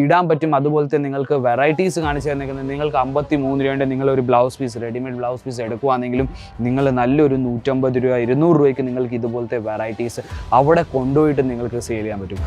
ഇടാൻ പറ്റും. അതുപോലെ തന്നെ നിങ്ങൾക്ക് വെറൈറ്റീസ് കാണിച്ചു തന്നിരിക്കുന്നത് നിങ്ങൾക്ക് 53 രൂപയുടെ നിങ്ങളൊരു blouse piece readymade blouse piece എടുക്കുകയാണെങ്കിലും നിങ്ങൾ നല്ലൊരു 150 രൂപ 200 രൂപയ്ക്ക് നിങ്ങൾക്ക് ഇതുപോലത്തെ വെറൈറ്റീസ് അവിടെ കൊണ്ടുപോയിട്ട് നിങ്ങൾക്ക് സെയിൽ ചെയ്യാൻ പറ്റും.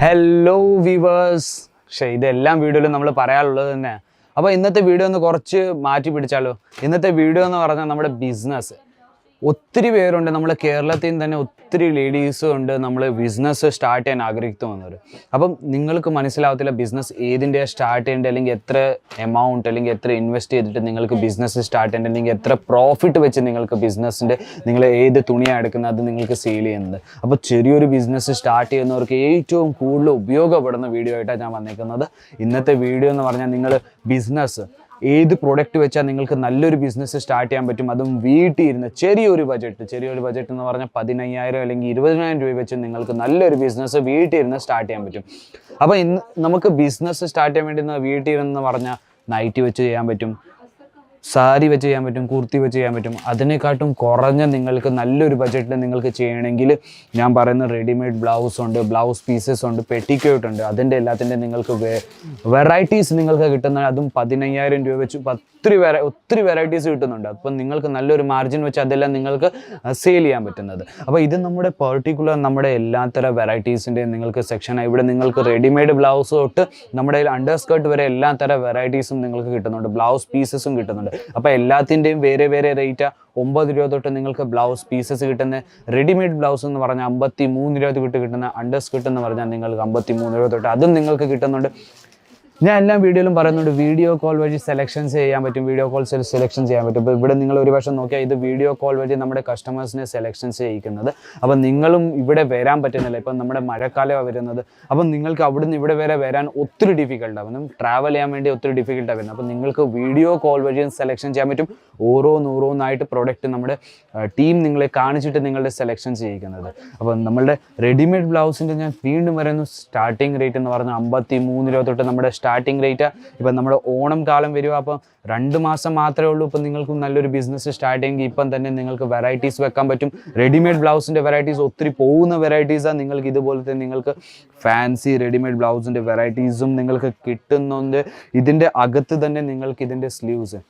ഹലോ വ്യൂവേഴ്സ്, പക്ഷേ ഇതെല്ലാം വീഡിയോയിലും നമ്മൾ പറയാനുള്ളത് തന്നെ. അപ്പോൾ ഇന്നത്തെ വീഡിയോ ഒന്ന് കുറച്ച് മാറ്റി പിടിച്ചാലോ. ഇന്നത്തെ വീഡിയോ എന്ന് പറഞ്ഞാൽ നമ്മുടെ ബിസിനസ്. ഒത്തിരി പേരുണ്ട് നമ്മുടെ കേരളത്തിൽ നിന്ന് തന്നെ, ഒത്തിരി ലേഡീസും ഉണ്ട് നമ്മൾ ബിസിനസ് സ്റ്റാർട്ട് ചെയ്യാൻ ആഗ്രഹിക്കുന്നവർ. അപ്പം നിങ്ങൾക്ക് മനസ്സിലാവത്തില്ല ബിസിനസ് ഏതിൻ്റെ സ്റ്റാർട്ട് ചെയ്യേണ്ടത്, അല്ലെങ്കിൽ എത്ര എമൗണ്ട് അല്ലെങ്കിൽ എത്ര ഇൻവെസ്റ്റ് ചെയ്തിട്ട് നിങ്ങൾക്ക് ബിസിനസ് സ്റ്റാർട്ട് ചെയ്യേണ്ടത്, അല്ലെങ്കിൽ എത്ര പ്രോഫിറ്റ് വെച്ച് നിങ്ങൾക്ക് ബിസിനസ്സിൻ്റെ നിങ്ങൾ ഏത് തുണിയാണ് എടുക്കുന്നത് അത് നിങ്ങൾക്ക് സെയിൽ ചെയ്യുന്നത്. അപ്പോൾ ചെറിയൊരു ബിസിനസ് സ്റ്റാർട്ട് ചെയ്യുന്നവർക്ക് ഏറ്റവും കൂടുതൽ ഉപയോഗപ്പെടുന്ന വീഡിയോ ആയിട്ടാണ് ഞാൻ വന്നിരിക്കുന്നത്. ഇന്നത്തെ വീഡിയോ എന്ന് പറഞ്ഞാൽ നിങ്ങൾ ബിസിനസ് ഏത് പ്രൊഡക്റ്റ് വെച്ചാൽ നിങ്ങൾക്ക് നല്ലൊരു ബിസിനസ് സ്റ്റാർട്ട് ചെയ്യാൻ പറ്റും, അതും വീട്ടിൽ ഇരുന്ന് ചെറിയൊരു ബജറ്റ് എന്ന് പറഞ്ഞാൽ 15,000 അല്ലെങ്കിൽ 20,000 രൂപ വെച്ച് നിങ്ങൾക്ക് നല്ലൊരു ബിസിനസ് വീട്ടിൽ ഇരുന്ന് സ്റ്റാർട്ട് ചെയ്യാൻ പറ്റും. അപ്പോൾ ഇന്ന് നമുക്ക് ബിസിനസ് സ്റ്റാർട്ട് ചെയ്യാൻ വേണ്ടി വീട്ടിൽ ഇരുന്ന് പറഞ്ഞാൽ നൈറ്റി വെച്ച് ചെയ്യാൻ പറ്റും, സാരി വെച്ച് ചെയ്യാൻ പറ്റും, കുർത്തി വെച്ച് ചെയ്യാൻ പറ്റും. അതിനെക്കാട്ടും കുറഞ്ഞ നിങ്ങൾക്ക് നല്ലൊരു ബജറ്റിൽ നിങ്ങൾക്ക് ചെയ്യണമെങ്കിൽ ഞാൻ പറയുന്ന റെഡിമെയ്ഡ് ബ്ലൗസ് ഉണ്ട്, ബ്ലൗസ് പീസസ് ഉണ്ട്, പെറ്റിക്കോട്ട് ഉണ്ട്. അതിൻ്റെ എല്ലാത്തിൻ്റെ നിങ്ങൾക്ക് വെറൈറ്റീസ് നിങ്ങൾക്ക് കിട്ടുന്ന, അതും 15,000 രൂപ വെച്ച് ഒത്തിരി വെറൈറ്റീസ് കിട്ടുന്നുണ്ട്. അപ്പം നിങ്ങൾക്ക് നല്ലൊരു മാർജിൻ വെച്ച് അതെല്ലാം നിങ്ങൾക്ക് സെയിൽ ചെയ്യാൻ പറ്റുന്നത്. അപ്പോൾ ഇത് നമ്മുടെ പെർട്ടിക്കുലർ നമ്മുടെ എല്ലാത്തരം വെറൈറ്റീസിൻ്റെയും നിങ്ങൾക്ക് സെക്ഷനാണ്. ഇവിടെ നിങ്ങൾക്ക് റെഡിമെയ്ഡ് ബ്ലൗസ് തൊട്ട് നമ്മുടെ അണ്ടർ സ്കേർട്ട് വരെ എല്ലാ തരം വെറൈറ്റീസും നിങ്ങൾക്ക് കിട്ടുന്നുണ്ട്, ബ്ലൗസ് പീസസും കിട്ടുന്നുണ്ട്. അപ്പോൾ എല്ലാത്തിൻ്റെയും വേറെ റേറ്റാണ്. 9 രൂപ തൊട്ട് നിങ്ങൾക്ക് ബ്ലൗസ് പീസസ് കിട്ടുന്ന റെഡിമെയ്ഡ് ബ്ലൗസ് എന്ന് പറഞ്ഞാൽ 53 രൂപ തൊട്ട് കിട്ടുന്ന അണ്ടർ സ്കേർട്ട് എന്ന് പറഞ്ഞാൽ നിങ്ങൾക്ക് 53 രൂപ തൊട്ട് അതും നിങ്ങൾക്ക് കിട്ടുന്നുണ്ട്. ഞാൻ എല്ലാ വീഡിയോയിലും പറയുന്നുണ്ട് വീഡിയോ കോൾ വഴി സെലക്ഷൻസ് ചെയ്യാൻ പറ്റും, വീഡിയോ കോൾ സെലക്ഷൻ ചെയ്യാൻ പറ്റും. ഇപ്പോൾ ഇവിടെ നിങ്ങൾ ഒരു വർഷം നോക്കിയാൽ ഇത് വീഡിയോ കോൾ വഴി നമ്മുടെ കസ്റ്റമേഴ്സിനെ സെലക്ഷൻസ് ചെയ്യിക്കുന്നത്. അപ്പം നിങ്ങളും ഇവിടെ വരാൻ പറ്റുന്നില്ല, ഇപ്പം നമ്മുടെ മഴക്കാലമാണ് വരുന്നത്. അപ്പം നിങ്ങൾക്ക് അവിടുന്ന് ഇവിടെ വരെ വരാൻ ഒത്തിരി ഡിഫിക്കൽട്ടാണ്, ട്രാവൽ ചെയ്യാൻ വേണ്ടി ഒത്തിരി ഡിഫിക്കൽട്ടാണ് വരുന്നത്. അപ്പം നിങ്ങൾക്ക് വീഡിയോ കോൾ വഴി സെലക്ഷൻ ചെയ്യാൻ പറ്റും. ഓരോന്നായിട്ട് പ്രോഡക്റ്റ് നമ്മുടെ ടീം നിങ്ങളെ കാണിച്ചിട്ട് നിങ്ങളുടെ സെലക്ഷൻ ചെയ്യിക്കുന്നത്. അപ്പം നമ്മളുടെ റെഡിമെയ്ഡ് ബ്ലൗസിൻ്റെ ഞാൻ വീണ്ടും പറയുന്നു, സ്റ്റാർട്ടിംഗ് റേറ്റ് എന്ന് പറഞ്ഞാൽ 53 രൂപ തൊട്ട് നമ്മുടെ സ്റ്റാർട്ടിംഗ് റേറ്റ്. ഇപ്പം നമ്മുടെ ഓണം കാലം വരിക, അപ്പം 2 മാസം മാത്രമേ ഉള്ളൂ. ഇപ്പം നിങ്ങൾക്ക് നല്ലൊരു ബിസിനസ് സ്റ്റാർട്ട് ചെയ്യുമെങ്കിൽ ഇപ്പം തന്നെ നിങ്ങൾക്ക് വെറൈറ്റീസ് വെക്കാൻ പറ്റും. റെഡിമെയ്ഡ് ബ്ലൗസിൻ്റെ വെറൈറ്റീസ് ഒത്തിരി പോകുന്ന വെറൈറ്റീസാണ്. നിങ്ങൾക്ക് ഇതുപോലത്തെ നിങ്ങൾക്ക് ഫാൻസി റെഡിമെയ്ഡ് ബ്ലൗസിൻ്റെ വെറൈറ്റീസും നിങ്ങൾക്ക് കിട്ടുന്നുണ്ട്. ഇതിൻ്റെ അകത്ത് തന്നെ നിങ്ങൾക്ക് ഇതിൻ്റെ സ്ലീവ്സ്,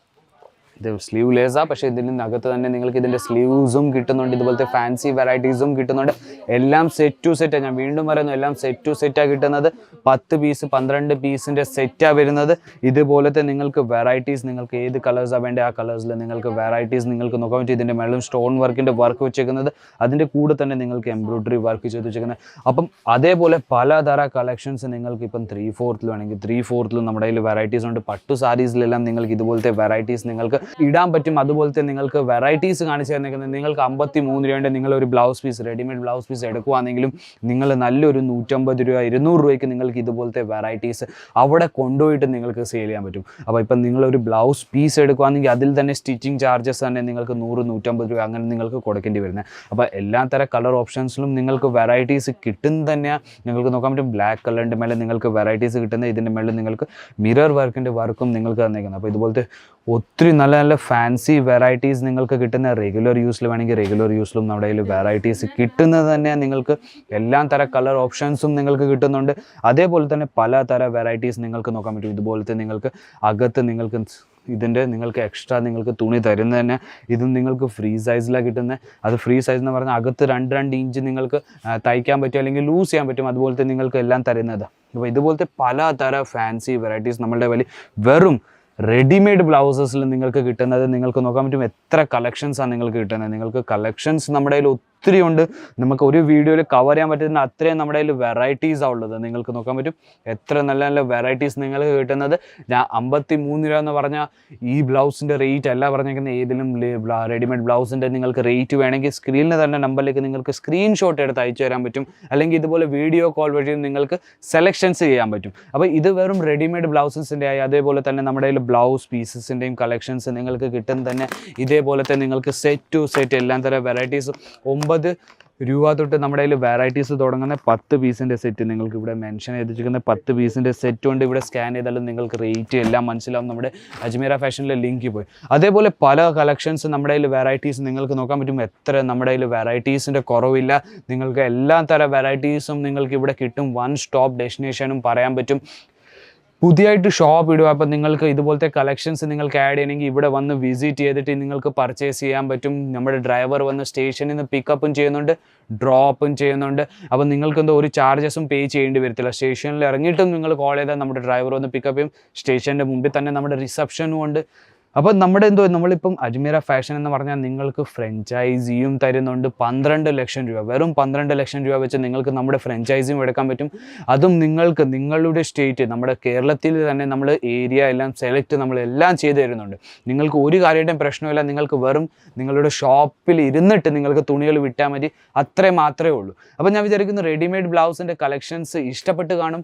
ഇത് സ്ലീവ്ലെസ്സാണ്, പക്ഷേ ഇതിനകത്ത് തന്നെ നിങ്ങൾക്ക് ഇതിൻ്റെ സ്ലീവ്സും കിട്ടുന്നുണ്ട്, ഇതുപോലത്തെ ഫാൻസി വെറൈറ്റീസും കിട്ടുന്നുണ്ട്. എല്ലാം സെറ്റ് ടു സെറ്റാണ്, ഞാൻ വീണ്ടും പറയുന്നു, എല്ലാം സെറ്റ് ടു സെറ്റാണ് കിട്ടുന്നത്. 10 പീസ് 12 പീസിൻ്റെ സെറ്റാണ് വരുന്നത്. ഇതുപോലത്തെ നിങ്ങൾക്ക് വെറൈറ്റീസ്, നിങ്ങൾക്ക് ഏത് കളേഴ്സാണ് വേണ്ടത് ആ കളേഴ്സിൽ നിങ്ങൾക്ക് വെറൈറ്റീസ് നിങ്ങൾക്ക് നോക്കാൻ പറ്റും. ഇതിൻ്റെ മേളും സ്റ്റോൺ വർക്കിൻ്റെ വർക്ക് വെച്ചേക്കുന്നത്, അതിൻ്റെ കൂടെ തന്നെ നിങ്ങൾക്ക് എംബ്രോയ്ഡറി വർക്ക് ചെയ്ത് വെച്ചേക്കുന്നത്. അപ്പം അതേപോലെ പലതര കളക്ഷൻസ് നിങ്ങൾക്ക് ഇപ്പം 3/4 വേണമെങ്കിൽ 3/4 നമ്മുടെ കയ്യിൽ വെറൈറ്റീസ് ഉണ്ട്. പട്ടു സാരീസിലെല്ലാം നിങ്ങൾക്ക് ഇതുപോലത്തെ വെറൈറ്റീസ് നിങ്ങൾക്ക് ഇടാൻ പറ്റും. അതുപോലത്തെ നിങ്ങൾക്ക് വെറൈറ്റീസ് കാണിച്ചു തന്നിരിക്കുന്നത് നിങ്ങൾക്ക് 53 രൂപയുടെ നിങ്ങളൊരു blouse piece readymade blouse piece എടുക്കുകയാണെങ്കിലും നിങ്ങൾ നല്ലൊരു 150 രൂപ 200 രൂപയ്ക്ക് നിങ്ങൾക്ക് ഇതുപോലത്തെ വെറൈറ്റീസ് അവിടെ കൊണ്ടുപോയിട്ട് നിങ്ങൾക്ക് സെയിൽ ചെയ്യാൻ പറ്റും. അപ്പോൾ ഇപ്പം നിങ്ങളൊരു ബ്ലൗസ് പീസ് എടുക്കുകയാണെങ്കിൽ അതിൽ തന്നെ സ്റ്റിച്ചിങ് ചാർജസ് തന്നെ നിങ്ങൾക്ക് 100-150 രൂപ അങ്ങനെ നിങ്ങൾക്ക് കൊടുക്കേണ്ടി വരുന്നത്. അപ്പോൾ എല്ലാ തരം കളർ ഓപ്ഷൻസിലും നിങ്ങൾക്ക് വെറൈറ്റീസ് കിട്ടുന്നത് തന്നെയാണ്. നിങ്ങൾക്ക് നോക്കാൻ പറ്റും ബ്ലാക്ക് കളറിൻ്റെ മേലെ നിങ്ങൾക്ക് വെറൈറ്റീസ് കിട്ടുന്നത്, ഇതിൻ്റെ മേലെ നിങ്ങൾക്ക് മിറർ വർക്കിൻ്റെ വർക്കും നിങ്ങൾക്ക് തന്നേക്കുന്നത്. അപ്പോൾ ഇതുപോലത്തെ ഒത്തിരി നല്ല ഫാൻസി വെറൈറ്റീസ് നിങ്ങൾക്ക് കിട്ടുന്ന, റെഗുലർ യൂസിൽ വേണമെങ്കിൽ റെഗുലർ യൂസിലും നമ്മുടെ കയ്യിൽ വെറൈറ്റീസ് കിട്ടുന്നത് തന്നെ. നിങ്ങൾക്ക് എല്ലാ തരം കളർ ഓപ്ഷൻസും നിങ്ങൾക്ക് കിട്ടുന്നുണ്ട്. അതേപോലെ തന്നെ പലതര വെറൈറ്റീസ് നിങ്ങൾക്ക് നോക്കാൻ പറ്റും. ഇതുപോലത്തെ നിങ്ങൾക്ക് അകത്ത് നിങ്ങൾക്ക് ഇതിൻ്റെ നിങ്ങൾക്ക് എക്സ്ട്രാ നിങ്ങൾക്ക് തുണി തരുന്നത് തന്നെ. ഇതും നിങ്ങൾക്ക് ഫ്രീ സൈസിലാണ് കിട്ടുന്നത്. അത് ഫ്രീ സൈസ് എന്ന് പറഞ്ഞാൽ അകത്ത് 2 ഇഞ്ച് നിങ്ങൾക്ക് തയ്ക്കാൻ പറ്റും, അല്ലെങ്കിൽ ലൂസ് ചെയ്യാൻ പറ്റും. അതുപോലത്തെ നിങ്ങൾക്ക് എല്ലാം തരുന്നത്. അപ്പോൾ ഇതുപോലത്തെ പലതര ഫാൻസി വെറൈറ്റീസ് നമ്മളുടെ വലിയ വെറും റെഡിമെയ്ഡ് ബ്ലൗസസിൽ നിങ്ങൾക്ക് കിട്ടുന്നത്. നിങ്ങൾക്ക് നോക്കാൻ പറ്റും എത്ര കളക്ഷൻസാണ് നിങ്ങൾക്ക് കിട്ടുന്നത്. നിങ്ങൾക്ക് കളക്ഷൻസ് നമ്മുടെ കയ്യിൽ ഒത്തിരി ഉണ്ട്. നമുക്ക് ഒരു വീഡിയോയിൽ കവർ ചെയ്യാൻ പറ്റുന്ന അത്രയും നമ്മുടെ കയ്യിൽ വെറൈറ്റീസാണ് ഉള്ളത്. നിങ്ങൾക്ക് നോക്കാൻ പറ്റും എത്ര നല്ല നല്ല വെറൈറ്റീസ് നിങ്ങൾക്ക് കിട്ടുന്നത്. ഞാൻ 53 രൂപ എന്ന് പറഞ്ഞാൽ ഈ ബ്ലൗസിൻ്റെ റേറ്റ് അല്ല പറഞ്ഞേക്കുന്നത്. ഏതെങ്കിലും റെഡിമെയ്ഡ് ബ്ലൗസിൻ്റെ നിങ്ങൾക്ക് റേറ്റ് വേണമെങ്കിൽ സ്ക്രീനിൽ തന്നെ നമ്പറിലേക്ക് നിങ്ങൾക്ക് സ്ക്രീൻഷോട്ട് എടുത്ത് അയച്ചു തരാൻ പറ്റും. അല്ലെങ്കിൽ ഇതുപോലെ വീഡിയോ കോൾ വഴി നിങ്ങൾക്ക് സെലക്ഷൻസ് ചെയ്യാൻ പറ്റും. അപ്പോൾ ഇത് വെറും റെഡിമെയ്ഡ് ബ്ലൗസസിൻ്റെ ആയി. അതേപോലെ തന്നെ നമ്മുടെ കയ്യിൽ ബ്ലൗസ് പീസസിൻ്റെയും കളക്ഷൻസ് നിങ്ങൾക്ക് കിട്ടുന്ന തന്നെ ഇതേപോലത്തെ നിങ്ങൾക്ക് സെറ്റ് ടു സെറ്റ് എല്ലാം തരം വെറൈറ്റീസ് 9 രൂപ തൊട്ട് നമ്മുടെ കയ്യിൽ വെറൈറ്റീസ് തുടങ്ങുന്ന 10 പീസിൻ്റെ സെറ്റ് നിങ്ങൾക്ക് ഇവിടെ മെൻഷൻ ചെയ്തിരിക്കുന്ന 10 പീസിൻ്റെ സെറ്റ് കൊണ്ട് ഇവിടെ സ്കാൻ ചെയ്താലും നിങ്ങൾക്ക് റേറ്റ് എല്ലാം മനസ്സിലാവും. നമ്മുടെ അജ്മീറ ഫാഷനിലെ ലിങ്കിൽ പോയി അതേപോലെ പല കളക്ഷൻസ് നമ്മുടെ കയ്യിൽ വെറൈറ്റീസ് നിങ്ങൾക്ക് നോക്കാൻ പറ്റും. എത്ര നമ്മുടെ കയ്യിൽ വെറൈറ്റീസിൻ്റെ കുറവില്ല. നിങ്ങൾക്ക് എല്ലാ തരം വെറൈറ്റീസും നിങ്ങൾക്ക് ഇവിടെ കിട്ടും. വൺ സ്റ്റോപ്പ് ഡെസ്റ്റിനേഷനും പറയാൻ പറ്റും. പുതിയതായിട്ട് ഷോപ്പ് ഇടുക. അപ്പോൾ നിങ്ങൾക്ക് ഇതുപോലത്തെ കളക്ഷൻസ് നിങ്ങൾക്ക് ആഡ് ചെയ്യണമെങ്കിൽ ഇവിടെ വന്ന് വിസിറ്റ് ചെയ്തിട്ട് നിങ്ങൾക്ക് പർച്ചേസ് ചെയ്യാൻ പറ്റും. നമ്മുടെ ഡ്രൈവർ വന്ന് സ്റ്റേഷനിൽ നിന്ന് പിക്കപ്പും ചെയ്യുന്നുണ്ട്, ഡ്രോപ്പും ചെയ്യുന്നുണ്ട്. അപ്പോൾ നിങ്ങൾക്ക് എന്തോ ഒരു ചാർജസും പേ ചെയ്യേണ്ടി വരത്തില്ല. സ്റ്റേഷനിൽ ഇറങ്ങിയിട്ടും നിങ്ങൾ കോൾ ചെയ്താൽ നമ്മുടെ ഡ്രൈവർ വന്ന് പിക്കപ്പ് ചെയ്യും. സ്റ്റേഷൻ്റെ മുമ്പിൽ തന്നെ നമ്മുടെ റിസപ്ഷനും ഉണ്ട്. അപ്പോൾ നമ്മുടെ നമ്മളിപ്പം അജ്മീറ ഫാഷൻ എന്ന് പറഞ്ഞാൽ നിങ്ങൾക്ക് ഫ്രാഞ്ചൈസിയും തരുന്നുണ്ട്. 12 ലക്ഷം രൂപ, വെറും 12 ലക്ഷം രൂപ വെച്ച് നിങ്ങൾക്ക് നമ്മുടെ ഫ്രാഞ്ചൈസിയും എടുക്കാൻ പറ്റും. അതും നിങ്ങൾക്ക് നിങ്ങളുടെ സ്റ്റേറ്റ്, നമ്മുടെ കേരളത്തിൽ തന്നെ നമ്മൾ ഏരിയ എല്ലാം സെലക്ട് നമ്മളെല്ലാം ചെയ്ത് തരുന്നുണ്ട്. നിങ്ങൾക്ക് ഒരു കാര്യമായിട്ടും പ്രശ്നമില്ല. നിങ്ങൾക്ക് വെറും നിങ്ങളുടെ ഷോപ്പിൽ ഇരുന്നിട്ട് നിങ്ങൾക്ക് തുണികൾ വിട്ടാൽ മതി. അത്രയും മാത്രമേ ഉള്ളൂ. അപ്പോൾ ഞാൻ വിചാരിക്കുന്നു റെഡിമെയ്ഡ് ബ്ലൗസിൻ്റെ കളക്ഷൻസ് ഇഷ്ടപ്പെട്ട് കാണും.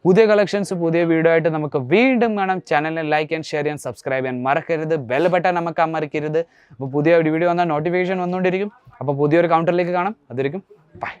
പുതിയ കളക്ഷൻസ് പുതിയ വീഡിയോ ആയിട്ട് നമുക്ക് വീണ്ടും കാണാം. ചാനലിനെ ലൈക്ക് ആൻഡ് ഷെയർ ചെയ്യാൻ സബ്സ്ക്രൈബ് ചെയ്യാൻ മറക്കരുത്. ബെൽ ബട്ടൺ നമുക്ക് അമർക്കരുത്. അപ്പോൾ പുതിയ വീഡിയോ വന്നാൽ നോട്ടിഫിക്കേഷൻ വന്നുകൊണ്ടിരിക്കും. അപ്പോൾ പുതിയൊരു കൗണ്ടറിലേക്ക് കാണാം. അതിരിക്കും ബൈ.